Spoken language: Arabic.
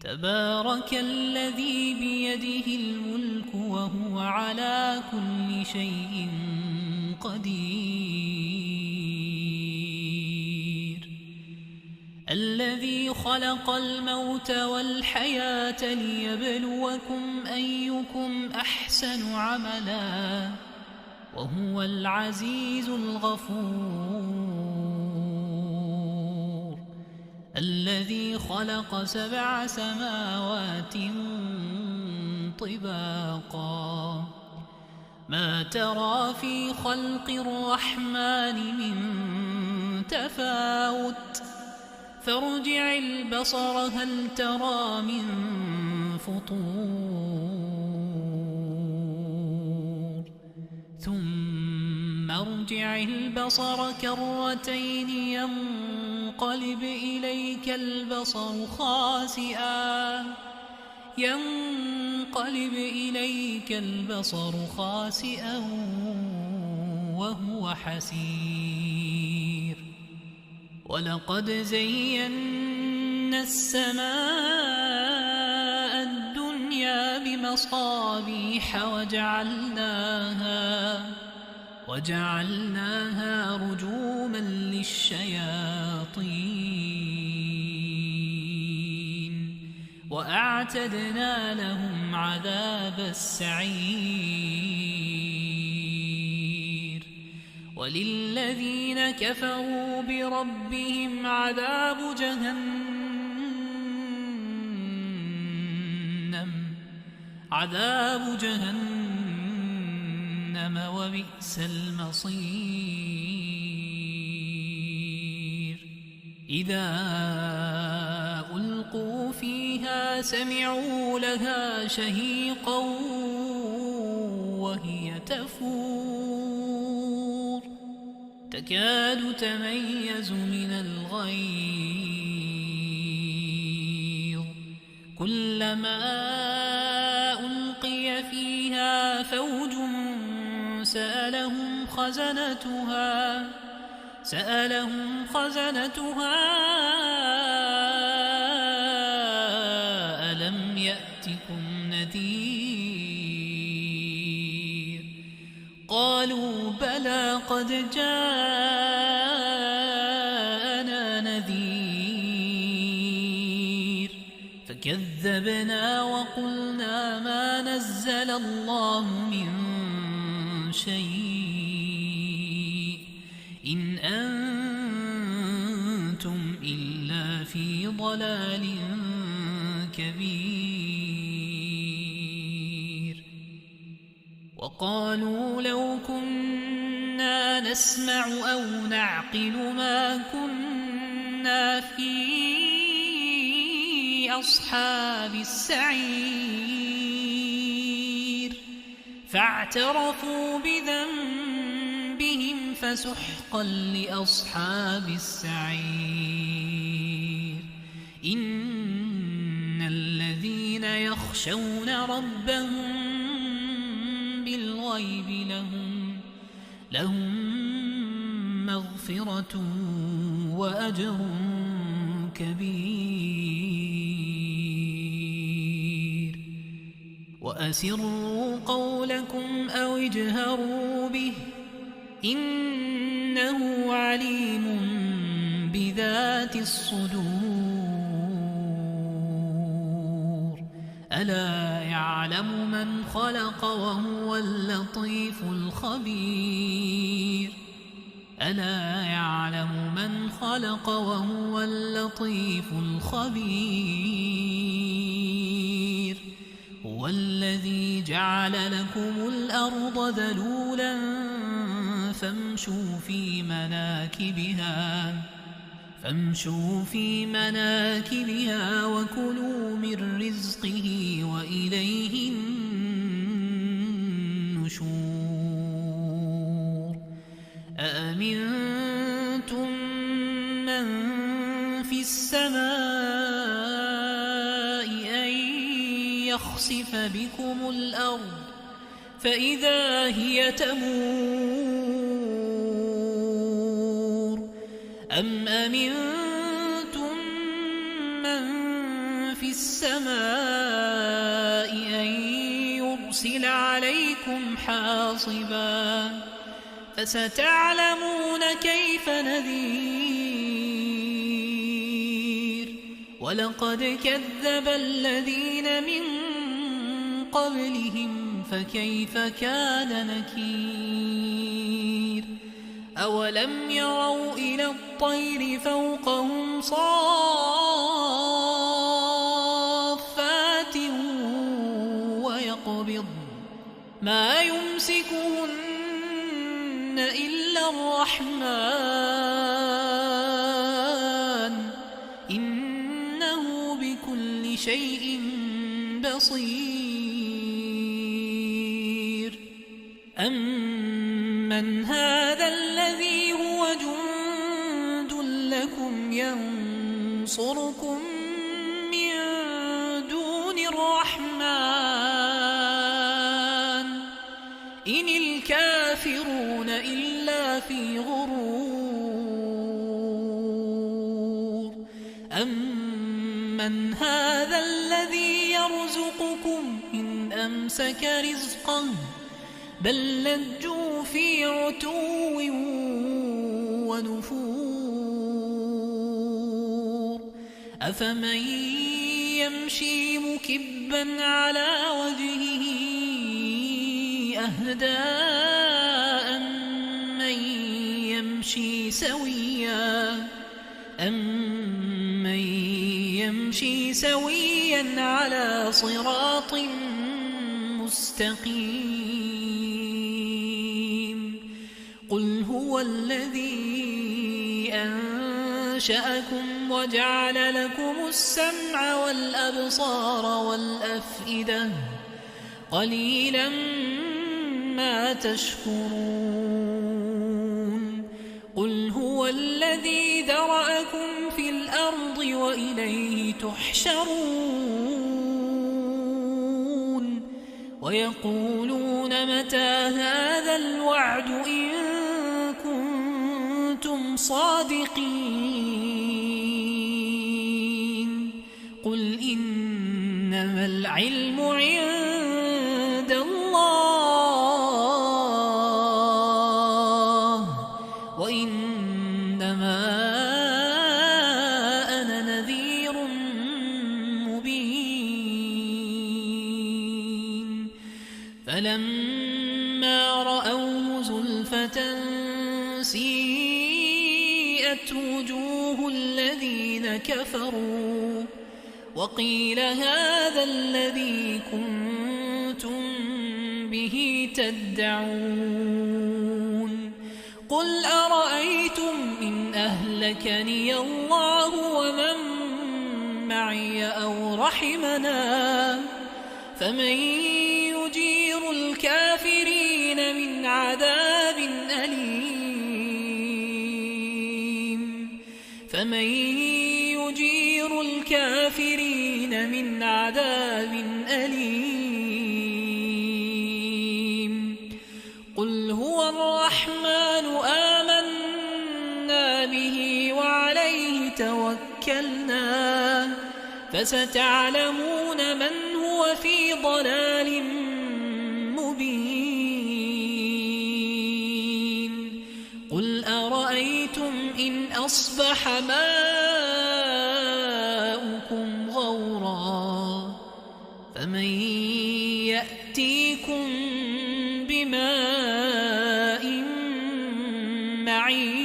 تبارك الذي بيده الملك وهو على كل شيء قدير. الذي خلق الموت والحياة ليبلوكم أيكم أحسن عملا وهو العزيز الغفور. الذي خلق 7 سماوات طباقا ما ترى في خلق الرحمن من تفاوت فارجع البصر هل ترى من فطور ثم ارجع البصر كرتين ينقلب إليك البصر خاسئا وهو حسير. ولقد زينا السماء الدنيا بمصابيح وجعلناها رجوما للشياطين وأعتدنا لهم عذاب السعير. وللذين كفروا بربهم عذاب جهنم وبئس المصير. إذا ألقوا فيها سمعوا لها شهيقا وهي تفور تكاد تميز من الغيظ كلما ألقي فيها فوج سألهم خزنتها ألم يأتكم نذير قالوا بلى قد جاءنا نذير فكذبنا وقلنا ما نزل الله من شيء إن أنتم إلا في ضلال كبير. وقالوا لو كنا نسمع أو نعقل ما كنا في أصحاب السعير فاعترفوا بذنبهم فسحقا لأصحاب السعير. إن الذين يخشون ربهم بالغيب لهم مغفرة وأجر كبير. وأسروا قولكم أو اجهروا به إنه عليم بذات الصدور. ألا يعلم من خلق وهو اللطيف الخبير. ألا يعلم من خلق وهو اللطيف الخبير. هو الذي جعل لكم الأرض ذلولا فامشوا في مناكبها وكلوا من رزقه وإليه النشور. أأمنتم من في السماء أن يخسف بكم الأرض فإذا هي تمور أم أمنتم من في السماء السماء أن يرسل عليكم حاصبا فستعلمون كيف نذير ولقد كذب الذين من قبلهم فكيف كان نكير أولم يروا إلى الطير فوقهم صافات ويقبض ما يمسكهن إلا الرحمن إنه بكل شيء بصير أمن هذا الذي هو جند لكم ينصركم من دون الرحمن إن الكافرون إلا في غرور أمن هذا الذي يرزقكم إن أمسك رزقه بل لجوا في عتو ونفور أفمن يمشي مكبا على وجهه أهدى أمن يمشي سويا على صراط مستقيم قل هو الذي أنشأكم وجعل لكم السمع والأبصار والأفئدة قليلا ما تشكرون قل هو الذي ذرأكم في الأرض وإليه تحشرون ويقولون متى هذا الوعد إن كنتم صادقين قل إنما العلم عند الله وإنما أنا نذير مبين فلما رأوه زلفة سيئت وجوه الذين كفروا وقيل هذا الذي كنتم به تدعون قل أرأيتم إن أهلكني الله ومن معي أو رحمنا فمن يجير الكافرين من عذاب أليم فمن يجير الكافرين من عذاب أليم قل هو الرحمن آمنا به وعليه توكلنا فستعلمون من هو في ضلال مبين قل أرأيتم إن أصبح ماؤكم غورا فمن يأتيكم بماء معين